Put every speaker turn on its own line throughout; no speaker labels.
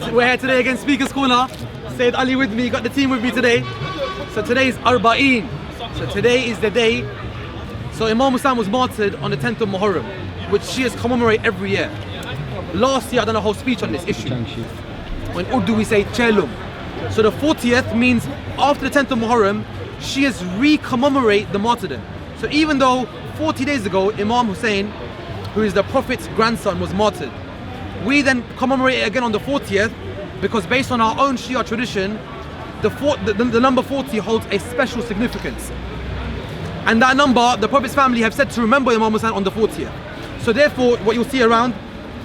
So we're here today again, Speaker's Corner. Sayed Ali with me, got the team with me today. So today is Arba'een. So today is the day. So Imam Hussain was martyred on the 10th of Muharram, which Shias commemorate every year. Last year I done a whole speech on this issue. In Urdu we say 𝗙𝗢𝗟𝗓. So the 40th means after the 10th of Muharram, Shias re-commemorate the martyrdom. So even though 40 days ago Imam Hussain, who is the Prophet's grandson, was martyred, we then commemorate it again on the 40th because based on our own Shia tradition, the number 40 holds a special significance. And that number, the Prophet's family have said to remember Imam Hussain on the 40th. So therefore, what you'll see around,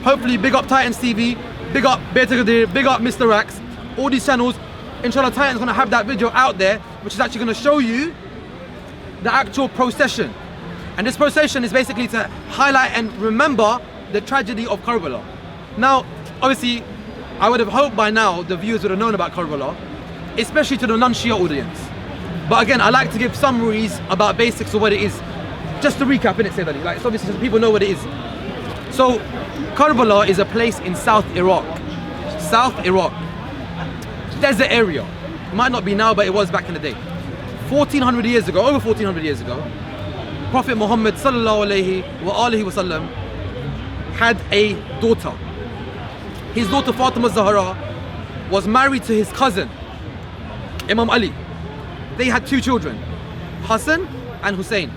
hopefully big up Titans TV, big up 𝗙𝗢𝗟𝗡𝗦, big up Mr. Rax, all these channels. Inshallah, Titan's going to have that video out there, which is actually going to show you the actual procession. And this procession is basically to highlight and remember the tragedy of Karbala. Now, obviously, I would have hoped by now the viewers would have known about Karbala, especially to the non-Shia audience. But again, I like to give summaries about basics of what it is, just to recap, innit, Sayed Ali? Like, it's obviously so people know what it is. So, Karbala is a place in South Iraq. South Iraq. Desert area. It might not be now, but it was back in the day. 1400 years ago, over 1400 years ago, Prophet Muhammad ﷺ had a daughter. His daughter Fatima Zahra was married to his cousin, Imam Ali. They had two children, Hassan and Husain.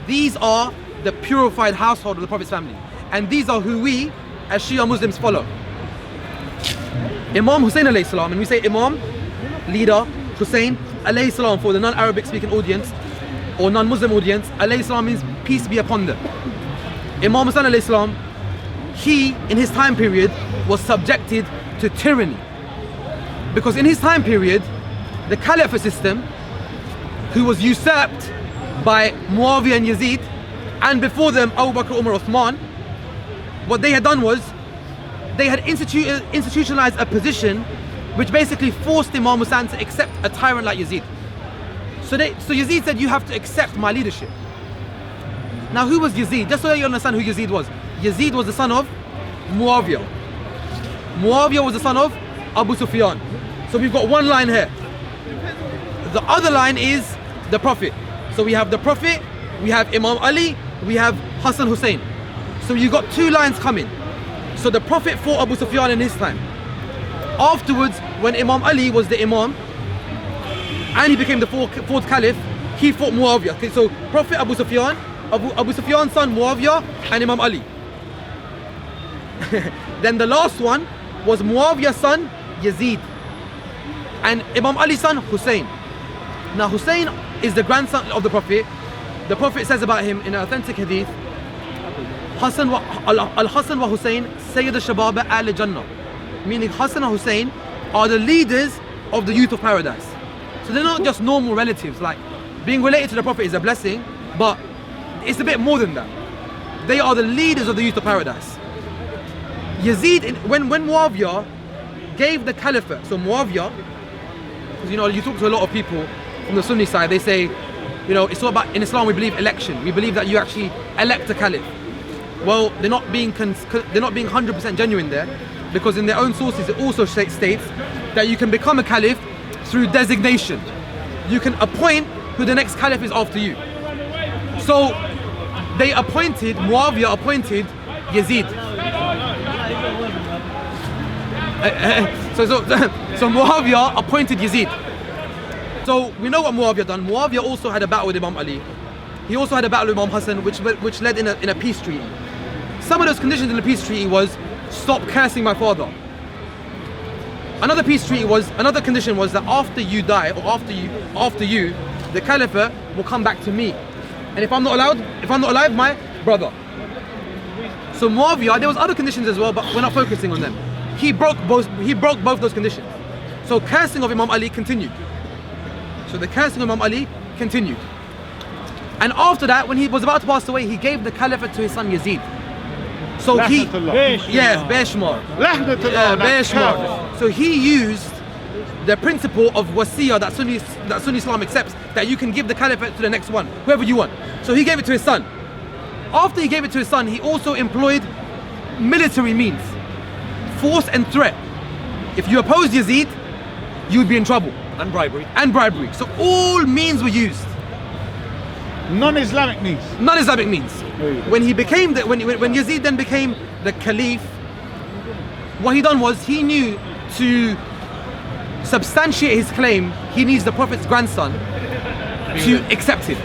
These are the purified household of the Prophet's family. And these are who we, as Shia Muslims, follow. Imam Hussain alayhi salam, and we say Imam, leader, Hussain alayhi salam for the non-Arabic speaking audience or non-Muslim audience, alayhi salam means peace be upon them. Imam Hussain alayhi salam, he, in his time period, was subjected to tyranny. Because in his time period, the Caliphate system, who was usurped by Muawiyah and Yazid, and before them Abu Bakr, Umar, Uthman, what they had done was, they had institutionalized a position which basically forced Imam Hussain to accept a tyrant like Yazid. So Yazid said, you have to accept my leadership. Now who was Yazid? Just so that you understand who Yazid was. Yazid was the son of Muawiyah. Muawiyah was the son of Abu Sufyan. So we've got one line here. The other line is the Prophet. So we have the Prophet, we have Imam Ali, we have Hassan Hussain. So you've got two lines coming. So the Prophet fought Abu Sufyan in his time. Afterwards, when Imam Ali was the Imam and he became the fourth Caliph, he fought Muawiyah. Okay, so Prophet Abu Sufyan, Abu Sufyan's son Muawiyah, and Imam Ali. Then the last one was Muawiyah's son Yazid and Imam Ali's son Husain. Now Husain is the grandson of the Prophet. The Prophet says about him in an authentic hadith, Al-Hasan wa Husain Sayyid 𝗙𝗢𝗥𝗕𝗦𝗢𝗍, meaning Hassan and Husain are the leaders of the youth of paradise. So they're not just normal relatives. Like, being related to the Prophet is a blessing, but it's a bit more than that. They are the leaders of the youth of paradise. Yazid, when Muawiyah gave the caliphate, so Muawiyah, because you know, you talk to a lot of people from the Sunni side, they say, you know, it's all about, in Islam we believe election. We believe that you actually elect a caliph. Well, they're not being 100% genuine there, because in their own sources it also states that you can become a caliph through designation. You can appoint who the next caliph is after you. So they appointed, Muawiyah appointed Yazid. So Muawiyah appointed Yazid. So we know what Muawiyah done. Muawiyah also had a battle with Imam Ali. He also had a battle with Imam Hassan, which led in a peace treaty. Some of those conditions in the peace treaty was, stop cursing my father. Another condition was that after you die, or after you, the caliphate will come back to me. And if I'm not alive, my brother. So Muawiyah, there was other conditions as well, but we're not focusing on them. He broke both those conditions. So cursing of Imam Ali continued. And after that, when he was about to pass away, he gave the caliphate to his son Yazid. So So he used the principle of wasiyah that Sunni Islam accepts, that you can give the caliphate to the next one, whoever you want. So he gave it to his son. After he gave it to his son, he also employed military means, force and threat. if you oppose Yazid, you'd be in trouble.
And bribery.
And bribery. So all means were used.
Non-Islamic means.
Non-Islamic means. When he became when Yazid then became the Caliph, what he done was he knew to substantiate his claim, he needs the Prophet's grandson to accept it.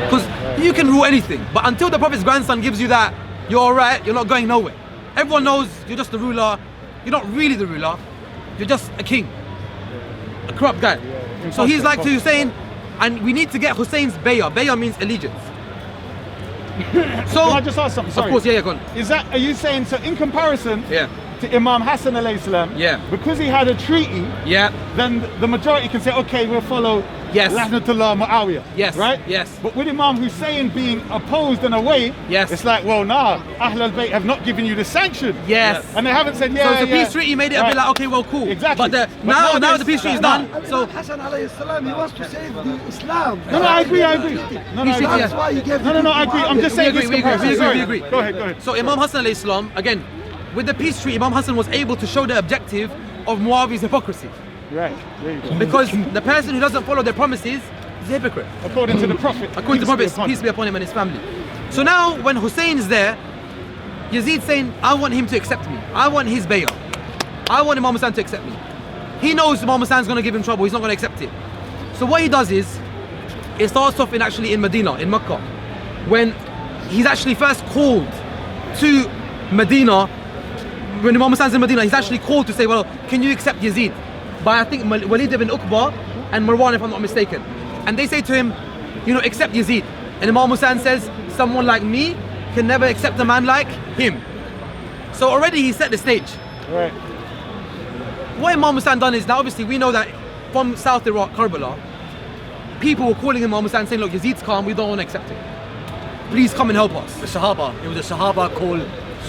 Because you can rule anything, but until the Prophet's grandson gives you that, you're alright, you're not going nowhere. Everyone knows you're just the ruler. You're not really the ruler. You're just a king, a corrupt guy. So he's like to Hussein, and we need to get Hussein's bay'ah. Bay'ah means allegiance. So
Can I just ask something? Sorry.
of course, yeah, go on.
Are you saying, so in comparison
Yeah.
to Imam Hussain alayhi salam,
Yeah.
because he had a treaty,
Yeah.
then the majority can say, okay, we'll follow
Yes.
𝗦𝗨𝗕𝗦𝗢𝗎.
Yes.
Right?
Yes.
But with Imam Hussain being opposed in a way,
Yes.
it's like, well, nah, Ahl al-Bayt have not given you the sanction.
Yes.
And they haven't said,
So
yeah,
the
yeah.
peace treaty made it a bit like, okay, well, cool.
Exactly.
But
But
now
nowadays-
the peace treaty is done. So
Hassan alayhi salam, he wants to save the Islam.
No, I agree. No, I agree.
That's why he gave
No, I agree. I'm just saying this
we agree,
comparison.
we
Sorry.
agree.
Go ahead.
So Imam Hussain alayhi salam, again, with the peace treaty, Imam Hussain was able to show the objective of Muawiyah's hypocrisy.
Right, there you go.
Because the person who doesn't follow their promises is a hypocrite.
According to the Prophet.
According to the Prophet, peace be upon him and his family. So now when Hussein is there, Yazid's saying, I want him to accept me. I want his bay'ah. I want Imam Hussain to accept me. He knows Imam Hussein's going to give him trouble. He's not going to accept it. So what he does is, it starts off in Medina, in Mecca, when he's actually first called to Medina. When Imam Hussein's in Medina, he's actually called to say, well, can you accept Yazid? By I think Walid ibn Uqba and Marwan, if I'm not mistaken. And they say to him, accept Yazid. And Imam Hussain says, someone like me can never accept a man like him. So already he set the stage.
Right.
What Imam Hussain done is, now obviously we know that from South Iraq, Karbala, people were calling Imam Hussain saying, look, Yazid's calm, we don't want to accept it. Please come and help us.
The Sahaba. It was a Sahaba called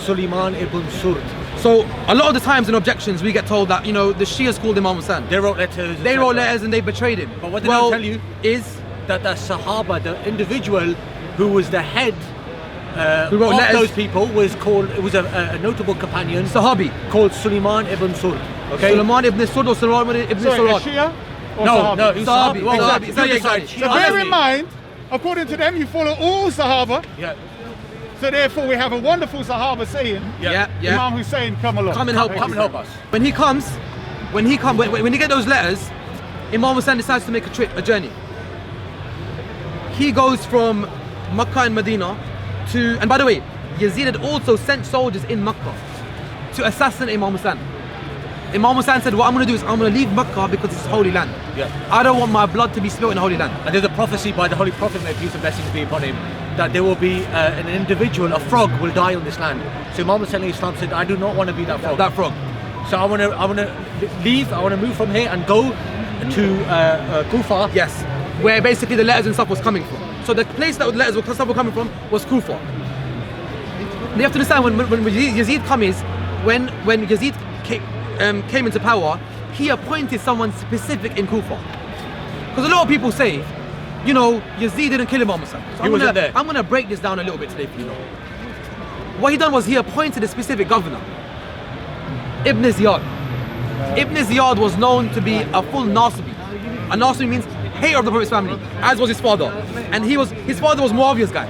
𝗦𝗨𝗥𝗕𝗦𝗙 ibn Surd.
So a lot of the times in objections we get told that, the Shias called Imam Hussain.
They wrote letters.
They wrote letters and they betrayed him.
But what they don't tell you
is
that the Sahaba, the individual who was the head
who wrote
of
letters.
those people, was a notable companion
Sahabi.
called 𝗦𝗨𝗥𝗕𝗦𝗙 ibn Surd. Okay.
Sulaiman ibn Surd or Sulaiman ibn
Sorry, a
Surad.
Shia or
No,
Sahabi?
no, he's
Sahabi.
Sahabi. Well,
Sahabi.
you
So, yeah,
decide.
exactly.
So
Shia
bear
Muslims.
in mind, according to them, you follow all Sahaba.
Yeah.
So therefore, we have a wonderful Sahaba saying,
Yeah.
Imam Hussain, come along.
Come and help us. When he get those letters, Imam Hussain decides to make a journey. He goes from Makkah and Medina to, and by the way, Yazid had also sent soldiers in Makkah to assassinate Imam Hussain. Imam Hussain said, what I'm going to do is I'm going to leave Makkah because it's holy land.
Yeah.
I don't want my blood to be spilled in holy land.
And there's a prophecy by the Holy Prophet, may peace and blessings be upon him, that there will be an individual, a frog will die on this land. So Imam Hussain Islam said, I do not want to be that frog.
That frog.
So I want to leave, I want to move from here and go to Kufa.
Yes. Where basically the letters and stuff was coming from. So the place that the letters and stuff were coming from was Kufa. You have to understand when Yazid come is, when Yazid came into power, he appointed someone specific in Kufa. Because a lot of people say, Yazid didn't kill Imam Hussain. So I'm going to break this down a little bit today for you. What he done was he appointed a specific governor, Ibn Ziyad. Ibn Ziyad was known to be a full Nasibi. A Nasibi means hater of the Prophet's family, as was his father. And his father was Muawiyah's guy.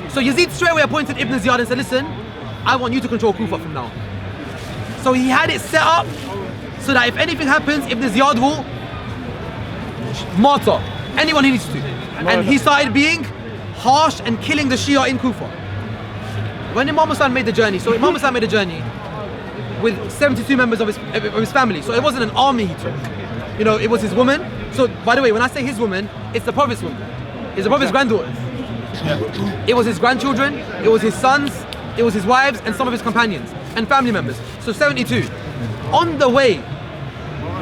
So Yazid straight away appointed Ibn Ziyad and said, listen, I want you to control Kufa from now on. So he had it set up so that if anything happens, Ibn Ziyad will martyr anyone he needs to. And he started being harsh and killing the Shia in Kufa. When Imam Hussain made the journey, with 72 members of his family. So it wasn't an army he took. It was his woman. So by the way, when I say his woman, it's the Prophet's woman. It's the Prophet's granddaughter. It was his grandchildren, it was his sons, it was his wives and some of his companions and family members. So 72. On the way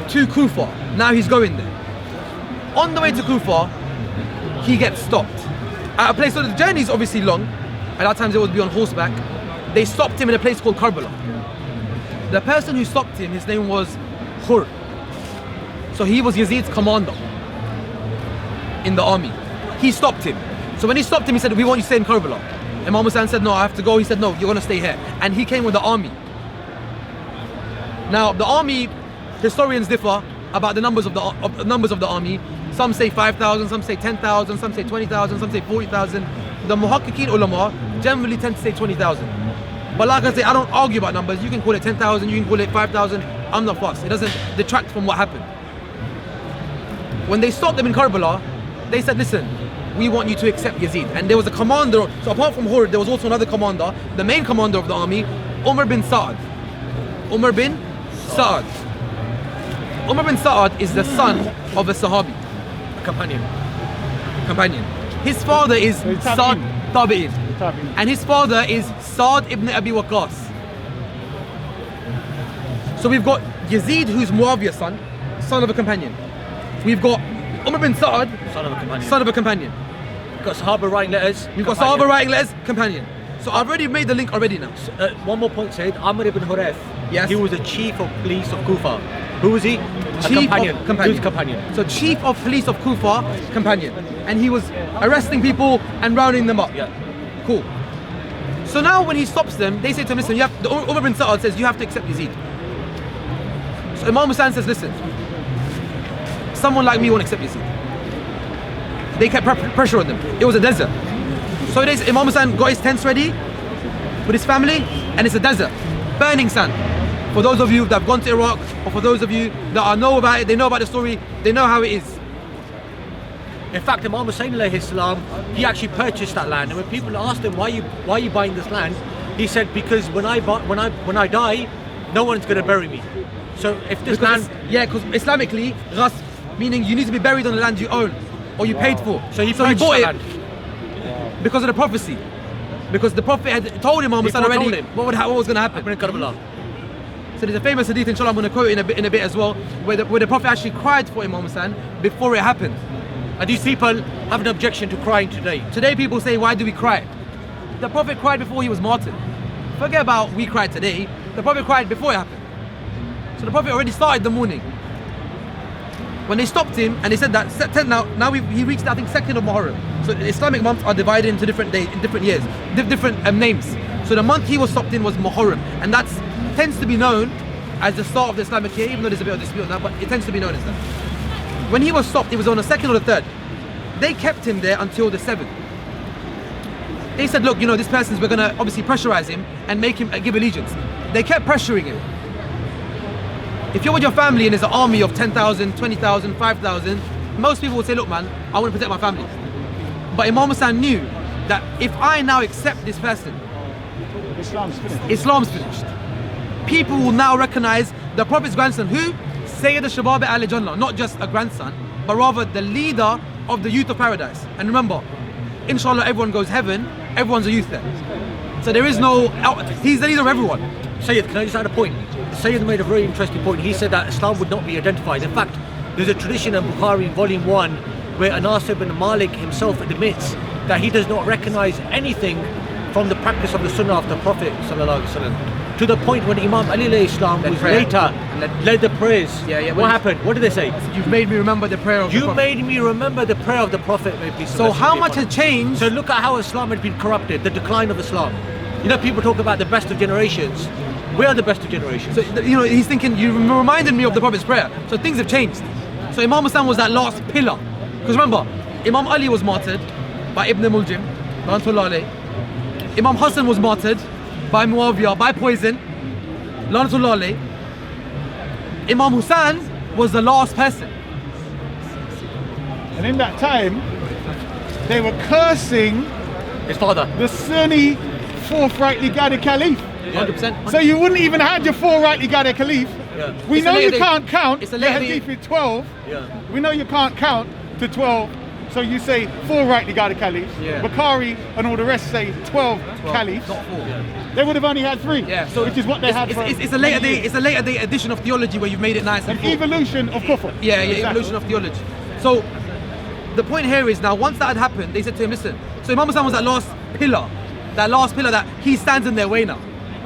to Kufa, now he's going there. On the way to Kufa, he gets stopped at a place, so the journey is obviously long. At that time it would be on horseback. They stopped him in a place called Karbala. The person who stopped him, his name was Khur. So he was Yazid's commander in the army. He stopped him. So when he stopped him, he said, we want you to stay in Karbala. Imam Hussain said, no, I have to go. He said, no, you're going to stay here. And he came with the army. Now, the army, historians differ about the numbers of the army. Some say 5,000, some say 10,000, some say 20,000, some say 40,000. The muhaqqiqeen ulama generally tend to say 20,000. But like I say, I don't argue about numbers. You can call it 10,000, you can call it 5,000. I'm not fussed. It doesn't detract from what happened. When they stopped them in Karbala, they said, listen, we want you to accept Yazid. And there was a commander, so apart from Hurd, there was also another commander, the main commander of the army, Umar bin Sa'ad. Umar bin Sa'ad. Umar bin Sa'ad is the son of a Sahabi. Companion. His father is Sa'd Tabi'in. And his father is Sa'd ibn Abi Waqqas. So we've got Yazid, who's Muawiyah's son of a companion. We've got Umar bin Sa'ad, son of a companion.
We've got Sahaba writing letters.
We've got Sahaba writing letters, companion. So I've already made the link already now.
One more point, Said. Amr ibn Hurayth.
Yes.
He was the chief of police of Kufa. Who was he?
Companion.
Who's companion?
So chief of police of Kufa, companion. And he was arresting people and rounding them up.
Yeah.
Cool. So now when he stops them, they say to him, listen, Umar bin Sa'ad says, you have to accept Yazid. So Imam Hussain says, listen, someone like me won't accept Yazid. They kept pressure on them. It was a desert. So Imam Hussain got his tents ready with his family, and it's a desert, burning sand. For those of you that have gone to Iraq, or for those of you that know about it, they know about the story, they know how it is.
In fact, Imam Hussain alayhi salam, he actually purchased that land, and when people asked him, why are you buying this land, he said, because when I die, no one's going to bury me. So if this land,
because Islamically, ghasb, meaning you need to be buried on the land you own or you paid for.
So he
bought
that
it
land.
because of the prophecy. Because the Prophet had told Imam Hussain already what was going to happen.
In Karbala.
So there's a famous hadith, inshallah, I'm going to quote it in a bit as well, where the Prophet actually cried for Imam Hussain before it happened.
And these people have an objection to crying today.
Today people say, why do we cry? The Prophet cried before he was martyred. Forget about we cried today. The Prophet cried before it happened. So the Prophet already started the mourning. When they stopped him and they said that now he reached, I think, 2nd of Muharram. So Islamic months are divided into different days, in different years, different names. So the month he was stopped in was Muharram, and that tends to be known as the start of the Islamic year, even though there's a bit of dispute on that, but it tends to be known as that. When he was stopped, it was on the 2nd or the 3rd. They kept him there until the 7th. They said, look, this person's, we're going to obviously pressurize him and make him give allegiance. They kept pressuring him. If you're with your family and there's an army of 10,000, 20,000, 5,000, most people would say, look man, I want to protect my family. But Imam Hussain knew that if I now accept this person, Islam's finished. People will now recognize the Prophet's grandson, who? Sayed Raza, not just a grandson, but rather the leader of the youth of paradise. And remember, inshallah, everyone goes heaven, everyone's a youth there. So there is no, he's the leader of everyone.
Sayyid, can I just add a point? Sayyid made a very interesting point. He said that Islam would not be identified. In fact, there's a tradition in Bukhari in volume 1 where Anas ibn Malik himself admits that he does not recognize anything from the practice of the Sunnah of the Prophet ﷺ, to the point when Imam Ali alayhi salam was later led the prayers. What happened? What did they say?
You've made me remember the prayer of the Prophet.
You made me remember the prayer of the Prophet.
So how much has changed?
So look at how Islam had been corrupted, the decline of Islam. People talk about the best of generations. We are the best of generations.
So he's thinking, you reminded me of the Prophet's prayer. So things have changed. So Imam Hussain was that last pillar. Because remember, Imam Ali was martyred by Ibn Muljim, Imam Hussain was martyred by Muawiyah, by poison, Imam Hussain was the last person.
And in that time, they were cursing
his father,
the Sunni fourth rightly guided Caliph.
100%.
So you wouldn't even have your four rightly guided Caliph. We know you can't count.
It's a
the hadith is 12. We know you can't count to 12. So you say 4 rightly guided caliphs. Bukhari and all the rest say 12 caliphs.
Not 4.
They would have only had 3.
So
which is what they had.
It's a later day. It's a later day addition of theology where you've made it nice.
An evolution of kufr.
Exactly. Evolution of theology. So the point here is now, once that had happened, they said to him, listen. So Imam Hussain was that last pillar that he stands in their way now,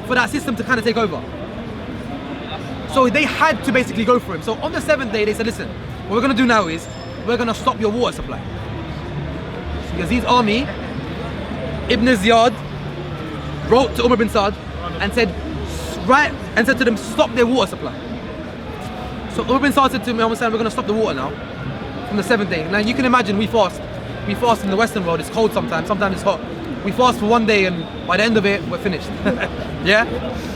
for that system to kind of take over. So they had to basically go for him. So on the 7th day, they said, listen, what we're going to do now is, we're going to stop your water supply. So Yazid's army, Ibn Ziyad, wrote to Umar bin Sa'ad and said, right, and said to them, stop their water supply. So Arba'een said to Imam Hussain, we're going to stop the water now, from the 7th day. Now you can imagine we fast in the Western world, it's cold sometimes it's hot. We fast for 1 day and by the end of it, we're finished. Yeah?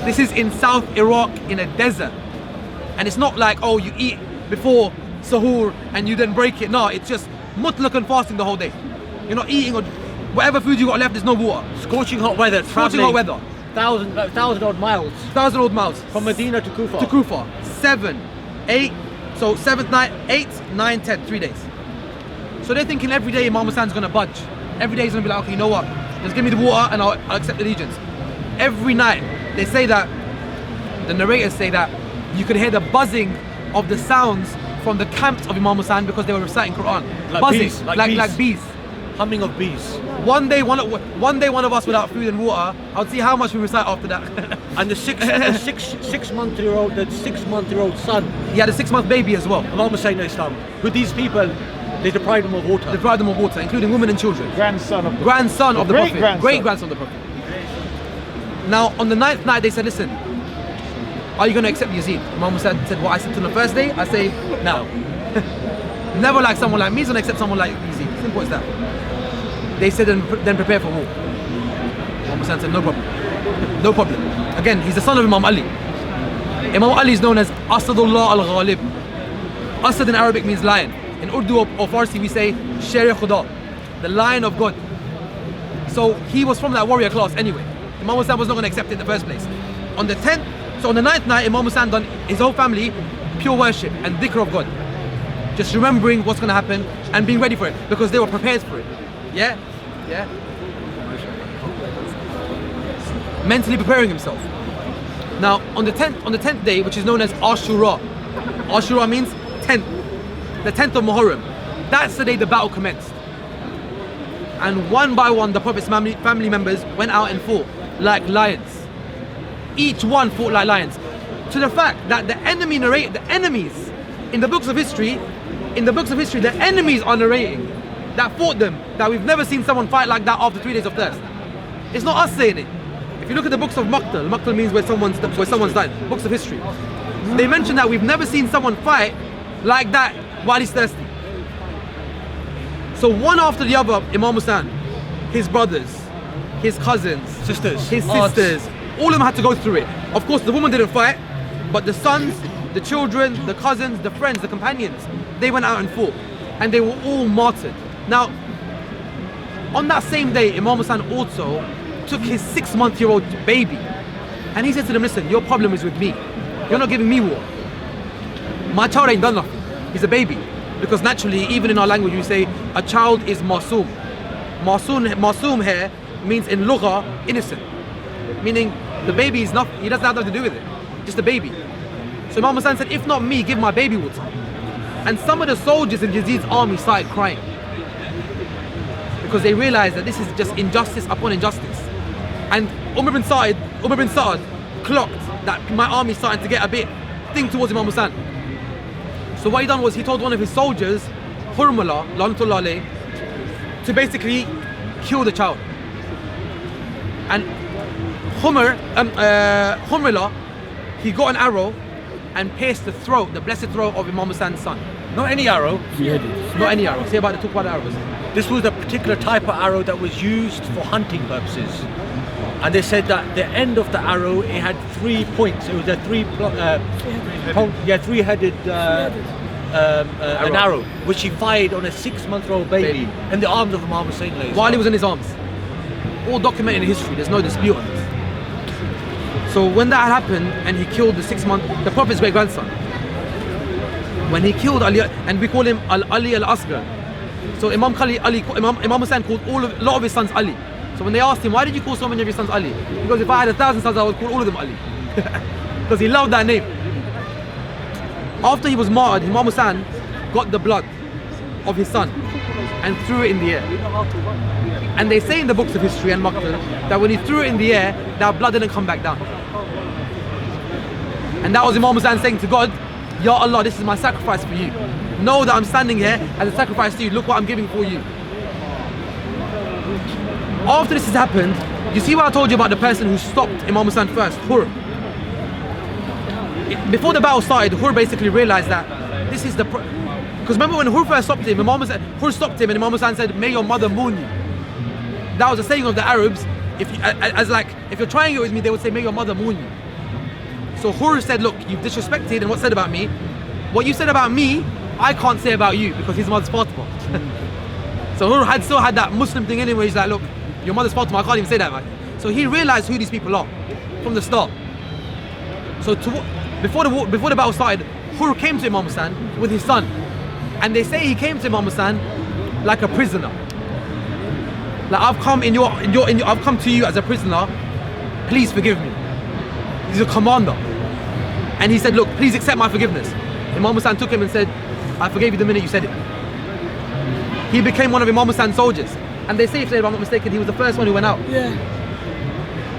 This is in South Iraq in a desert. And it's not like, oh, you eat before sahur and you then break it. No, it's just mutlaq and fasting the whole day. You're not eating or whatever food you got left, there's no water.
Scorching hot weather.
Scorching hot weather.
1,000 odd miles.
1,000 odd miles.
From Medina to Kufa.
To Kufa. 7, 8, so 7th night, 8, 9, 10, 3 days. So they're thinking every day Imam Hussein's gonna budge. Every day he's gonna be like, okay, you know what? Just give me the water and I'll accept allegiance. Every night, they say that, the narrators say that you could hear the buzzing of the sounds from the camps of Imam Hussain because they were reciting Quran.
Like
buzzing,
bees,
like bees.
Humming of bees.
One day one of us without food and water, I'll see how much we recite after that.
And the 6-month-year-old son,
He had a 6-month baby as well.
Imam Hussain Islam, who these people, they deprived him of water.
Deprived them of water, including women and children.
Grandson of the
Prophet. Great-grandson of the Prophet. Now, on the 9th night, they said, listen, are you going to accept Yazid? Imam Hussain said, what I said on the first day, I say, no. Never like someone like me, he's going to accept someone like Yazid. Simple as that. They said, then prepare for war. Imam Hussain said, no problem. No problem. Again, he's the son of Imam Ali. Imam Ali is known as Asadullah al-Ghalib. Asad in Arabic means lion. In Urdu or Farsi we say Sher Khuda, the lion of God. So he was from that warrior class anyway. Imam Hussain was not going to accept it in the first place. On the 10th, so on the 9th night, Imam Hussain done his whole family pure worship and dhikr of God. Just remembering what's going to happen and being ready for it because they were prepared for it. Yeah? Yeah? Mentally preparing himself. Now, on the 10th day, which is known as Ashura. Ashura means 10th. The 10th of Muharram. That's the day the battle commenced. And one by one, the Prophet's family members went out and fought like lions. Each one fought like lions. To the fact that the enemies in the books of history, the enemies are narrating that fought them, that we've never seen someone fight like that after 3 days of thirst. It's not us saying it. If you look at the books of 𝗦𝗨𝗕𝗦𝗢 means where someone's died, books of history. They mention that we've never seen someone fight like that while he's thirsty. So one after the other, Imam Hussain, his brothers, his cousins, his sisters, all of them had to go through it. Of course, the woman didn't fight, but the sons, the children, the cousins, the friends, the companions, they went out and fought. And they were all martyred. Now, on that same day, Imam Hussain also took his 6-month-year-old baby. And he said to them, listen, your problem is with me. You're not giving me water. My child ain't done nothing. He's a baby. Because naturally, even in our language, we say a child is masoom. Masoom here means in lugha, innocent. Meaning the baby is nothing, he doesn't have nothing to do with it. Just a baby. So Imam Hussain said, if not me, give my baby water. And some of the soldiers in Yazid's army started crying. Because they realized that this is just injustice upon injustice. And Umar bin Sa'd clocked that my army started to get a bit thing towards Imam Hussain. So what he done was he told one of his soldiers, Hurmala, Lanatullah alayh, to basically kill the child. And Hurmala, he got an arrow and pierced the throat, the blessed throat of Imam Hussein's son.
Not any arrow.
Not any arrow. Say about the 𝗡𝗢𝗧𝗏 arrows.
This was a particular type of arrow that was used for hunting purposes. And they said that the end of the arrow, it had 3 points. It was a three-headed an arrow, which he fired on a 6-month-old baby in the arms of Imam Hussain.
While he was in his arms. All documented in history, there's no dispute on this. So when that happened and he killed the 6-month, the Prophet's great-grandson, when he killed Ali, and we call him Ali al-Asghar. So Imam Hussain called a lot of his sons Ali. So when they asked him, why did you call so many of your sons Ali? He goes, if I had 1,000 sons, I would call all of them Ali. Because he loved that name. After he was martyred, Imam Hussain got the blood of his son and threw it in the air. And they say in the books of history and 𝗦𝗏𝗕𝗦𝗏 that when he threw it in the air, that blood didn't come back down. And that was Imam Hussain saying to God, Ya Allah, this is my sacrifice for you. Know that I'm standing here as a sacrifice to you. Look what I'm giving for you. After this has happened, you see what I told you about the person who stopped Imam Hussain first, Hurr. before the battle started, Hur basically realized that this is the because remember when Hur first stopped him, Hur stopped him and Imam Hussain said, "May your mother mourn you." That was a saying of the Arabs. If you're trying it with me, they would say, "May your mother mourn you." So Hur said, "Look, you've disrespected and what said about me. What you said about me, I can't say about you because his mother's Fatima." So Hur still had that Muslim thing anyway. He's like, "Look, your mother's Fatima, I can't even say that, man." So he realized who these people are from the start. So before the battle started, Hur came to Imam Hussain with his son, and they say he came to Imam Hussain like a prisoner. Like, I've come I've come to you as a prisoner. Please forgive me. He's a commander, and he said, "Look, please accept my forgiveness." Imam Hussain took him and said, "I forgave you the minute you said it." He became one of Imam Hussein's soldiers, and they say, if I'm not mistaken, he was the first one who went out.
Yeah.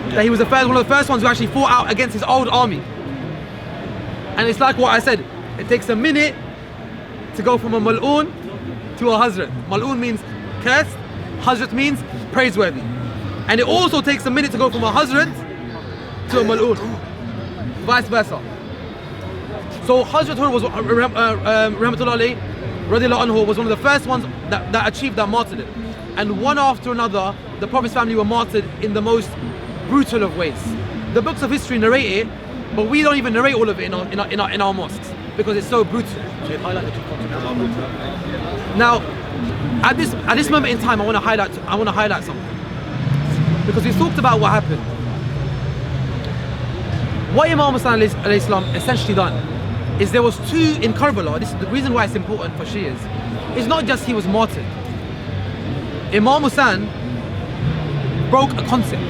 That he was one of the first ones who actually fought out against his old army. And it's like what I said, it takes a minute to go from a mal'oon to a hazrat. Mal'oon means cursed, hazrat means praiseworthy. And it also takes a minute to go from a hazrat to a mal'oon, vice versa. So Hazrat Hur was, Rahmatullah alayhi, radiallahu anhu, was one of the first ones that achieved that martyrdom. And one after another, the Prophet's family were martyred in the most brutal of ways. The books of history narrate it, but we don't even narrate all of it in our mosques because it's so brutal. Now, at this moment in time, I want to highlight something, because we've talked about what happened. What Imam Hussain alayhi salam essentially done is there was two in Karbala. This is the reason why it's important for Shias. It's not just he was martyred. Imam Hussain broke a concept.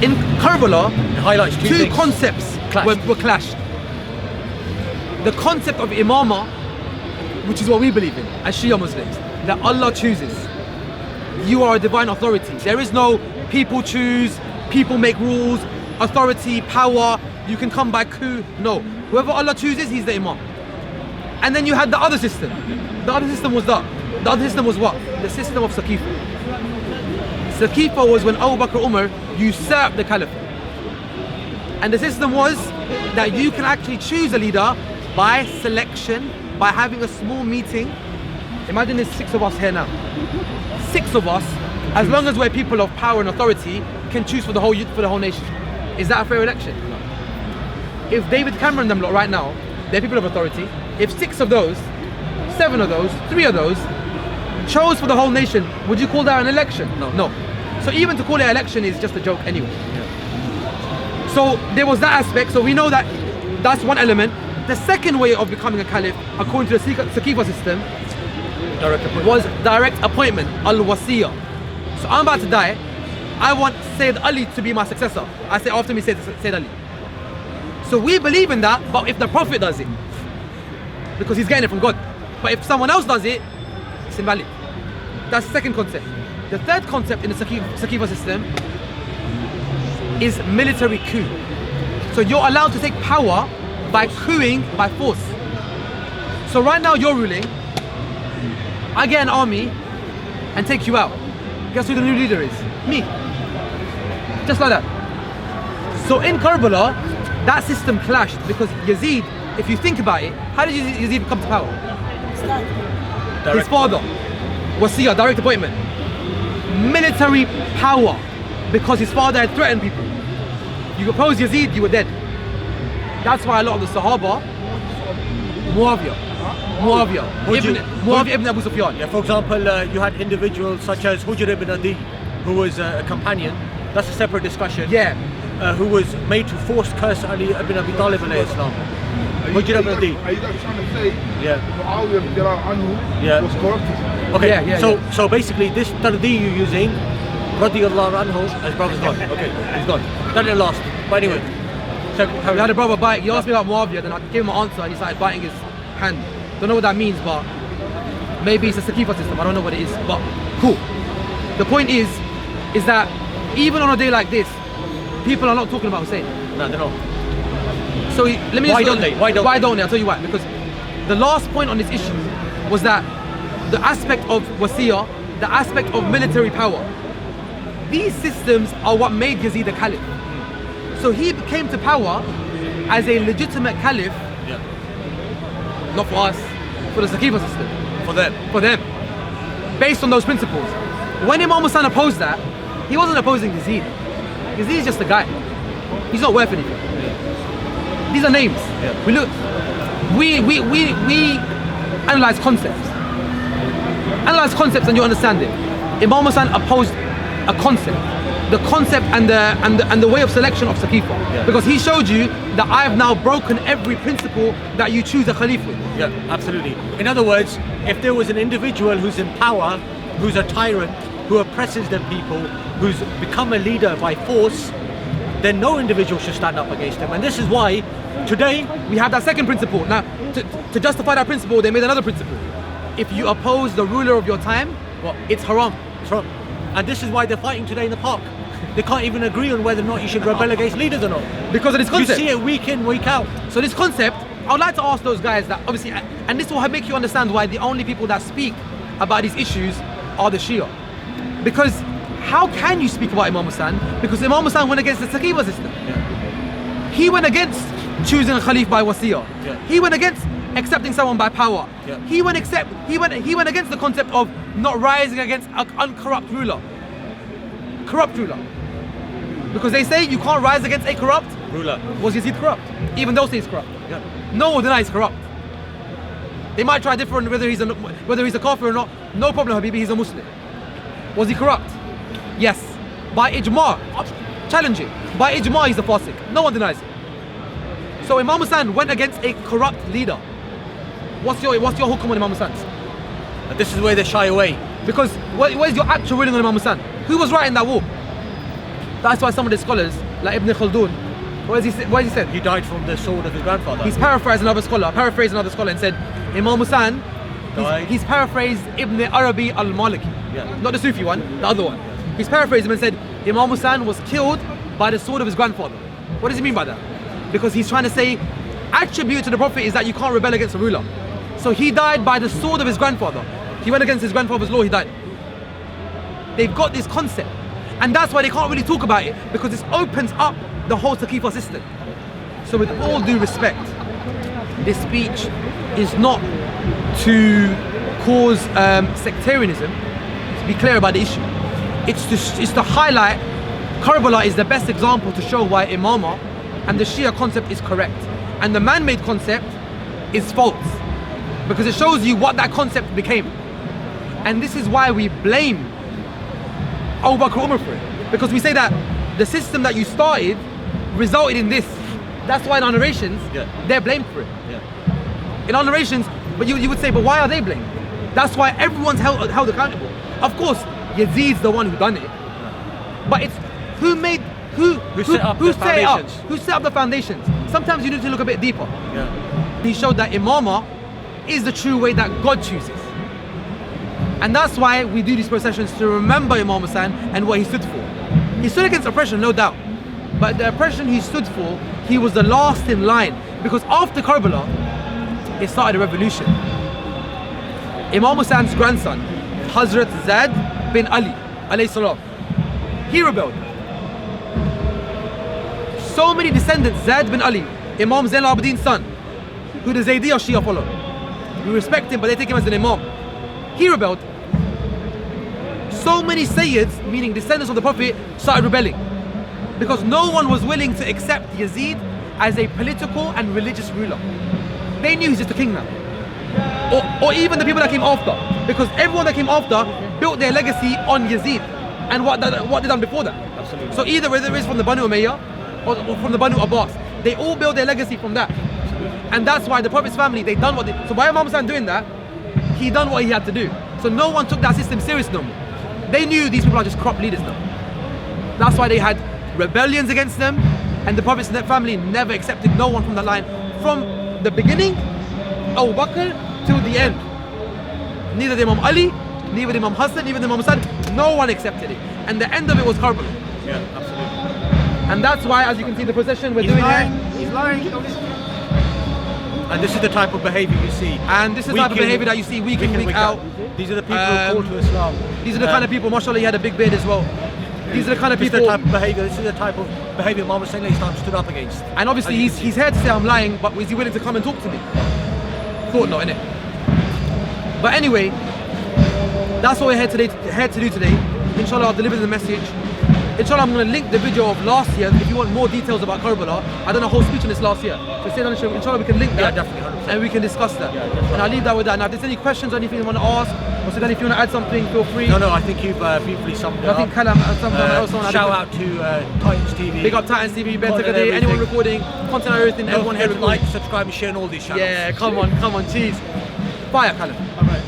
In Karbala,
it highlights
two concepts were clashed. The concept of imama, which is what we believe in as Shia Muslims, that Allah chooses. You are a divine authority. There is no people choose, people make rules, authority, power, you can come by coup. No. Whoever Allah chooses, he's the imam. And then you had the other system. The other system was what? The system of Saqifah. Saqifah was when Abu Bakr Umar usurped the Caliphate. And the system was that you can actually choose a leader by selection, by having a small meeting. Imagine there's 6 of us here now. 6 of us, as long as we're people of power and authority, can choose for the whole nation. Is that a fair election? If David Cameron them lot right now, they're people of authority. If 6 of those, 7 of those, 3 of those chose for the whole nation, would you call that an election? No. So even to call it an election is just a joke anyway. So there was that aspect. So we know that that's one element. The second way of becoming a caliph, according to the Saqifah system, was direct appointment, al-wasiyah. So I'm about to die. I want Sayyid Ali to be my successor. I say after me Sayyid Ali. So we believe in that, but if the Prophet does it, because he's getting it from God. But if someone else does it, it's invalid. That's the second concept. The third concept in the Saqifah system is military coup. So you're allowed to take power by coupping by force. So right now you're ruling, I get an army and take you out. Guess who the new leader is? Me. Just like that. So in Karbala, that system clashed because Yazid, if you think about it, how did Yazid come to power? His father, Wasiyah, direct appointment. Military power, because his father had threatened people. You oppose Yazid, you were dead. That's why a lot of the Sahaba, Muawiyah ibn Abu Sufyan.
Yeah, for example, you had individuals such as Hujr ibn Adi, who was a companion. That's a separate discussion.
Yeah.
Who was made to force curse Ali ibn Abi Talib alayhi salam. Hujr ibn Adi.
Are you trying to say
Muawiyah
was corrupted?
Okay, so basically this Tardi you're using, radiyallahu anhu, his brother's gone. Okay, he's gone. That didn't last. But anyway.
So we had a brother bite. He asked me about Muawiyah, then I gave him an answer and he started biting his hand. Don't know what that means, but maybe it's a Saqifah system. I don't know what it is, but cool. The point is that even on a day like this, people are not talking about Husain.
No, they're not.
So let me just...
Why don't they?
Why don't they? I'll tell you why. Because the last point on this issue was that the aspect of wasiyah, the aspect of military power, these systems are what made Yazid a caliph. So he came to power as a legitimate caliph, not for us, for the Saqifah system.
For them.
For them. Based on those principles. When Imam Hussain opposed that, he wasn't opposing Yazid. Yazid is just a guy. He's not worth anything. These are names. We analyze concepts. Analyze concepts and you understand it. Imam Hussain opposed a concept. The concept and the way of selection of Saqifah. Because he showed you that I have now broken every principle that you choose a Khalif with.
Yeah, absolutely. In other words, if there was an individual who's in power, who's a tyrant, who oppresses the people, who's become a leader by force, then no individual should stand up against them. And this is why today
we have that second principle. Now, to justify that principle, they made another principle. If you oppose the ruler of your time, well, it's haram.
It's haram. And this is why they're fighting today in the park. They can't even agree on whether or not you should rebel against leaders or not.
Because of this concept.
You see it week in, week out.
So this concept, I would like to ask those guys that obviously, and this will make you understand why the only people that speak about these issues are the Shia. Because how can you speak about Imam Hussain? Because Imam Hussain went against the Saqifah system. He went against choosing a Khalif by wasiyah. He went against accepting someone by power. He went against the concept of not rising against an uncorrupt ruler. Corrupt ruler. Because they say you can't rise against a corrupt
ruler.
Was Yazid corrupt? Even those say he's corrupt. No one denies corrupt. They might try different whether he's a kafir or not. No problem, Habibi, he's a Muslim. Was he corrupt? Yes. By ijma, challenging. By ijma, he's a fasik. No one denies it. So Imam Hussain went against a corrupt leader. What's your hukum on Imam Hussain?
And this is where they shy away.
Because where's your actual ruling on Imam Hussain? Who was right in that war? That's why some of the scholars, like Ibn Khaldun, what has he said?
He died from the sword of his grandfather.
He's paraphrased another scholar and said, Imam Hussain, he's paraphrased Ibn Arabi al-Maliki. Not the Sufi one, the other one. He's paraphrased him and said, Imam Hussain was killed by the sword of his grandfather. What does he mean by that? Because he's trying to say, attribute to the Prophet is that you can't rebel against a ruler. So he died by the sword of his grandfather. He went against his grandfather's law, he died. They've got this concept. And that's why they can't really talk about it, because this opens up the whole Saqifah system. So with all due respect, this speech is not to cause sectarianism, to be clear about the issue. It's to highlight Karbala is the best example to show why Imama and the Shia concept is correct. And the man-made concept is false. Because it shows you what that concept became. And this is why we blame Abu Bakr Umar for it. Because we say that the system that you started resulted in this. That's why in our narrations, they're blamed for it. In our narrations, but you would say, but why are they blamed? That's why everyone's held accountable. Of course, Yazid's the one who done it. But it's who set up the foundations. Sometimes you need to look a bit deeper. He showed that Imama is the true way that God chooses. And that's why we do these processions, to remember Imam Hussain and what he stood for. He stood against oppression, no doubt. But the oppression he stood for, he was the last in line. Because after Karbala, it started a revolution. Imam Hussein's grandson, Hazrat Zayd bin Ali, alayhi salam, he rebelled. So many descendants, Zayd bin Ali, Imam Zayn al-Abidin's son, who the Zaydiyah Shia follow. We respect him, but they take him as an Imam. He rebelled. So many Sayyids, meaning descendants of the Prophet, started rebelling. Because no one was willing to accept Yazid as a political and religious ruler. They knew he's just a king now. Or even the people that came after. Because everyone that came after built their legacy on Yazid and what they done before that.
Absolutely.
So either whether it's from the Banu Umayyah or from the Banu Abbas, they all built their legacy from that. And that's why the Prophet's family, they done what they... So by Imam Hussain doing that, he done what he had to do. So no one took that system serious no more. They knew these people are just corrupt leaders now. That's why they had rebellions against them, and the Prophet's family never accepted no one from that line. From the beginning, Abu Bakr, till the end. Neither the Imam Ali, neither the Imam Hassan, neither the Imam Hussain, no one accepted it. And the end of it was Karbala.
Yeah, absolutely.
And that's why, as you can see, the procession we're doing here.
He's lying.
And this is the type of behaviour you see.
And this is the type of behaviour that you see week in, week out.
These are the people who call to Islam.
These are the kind of people, mashallah, he had a big beard as well. These are the kind of
This is
people.
the type of behaviour. This is the type of behaviour Imam Hussain Islam stood up against.
And obviously he's here to say I'm lying, but is he willing to come and talk to me? Thought not, innit? But anyway, that's what we're here to do today. Inshallah, I'll deliver the message. Inshallah, I'm going to link the video of last year if you want more details about Karbala. I done a whole speech on this last year. So inshallah, we can link that.
Yeah, definitely, 100%.
And we can discuss that. And I'll leave that with that. Now, if there's any questions or anything you want to ask, or so then if you want to add something, feel free.
No, I think you've beautifully summed it
I
up.
think Kalam has something else.
Shout out to Titans TV.
Big up Titans TV, Ben
Content,
Tagadi, anyone
everything.
recording, content and everything,
Don't
everyone here
forget to
recording.
like, subscribe and share on all these channels.
Yeah, come on, cheese. Fire, Kalam.
All right.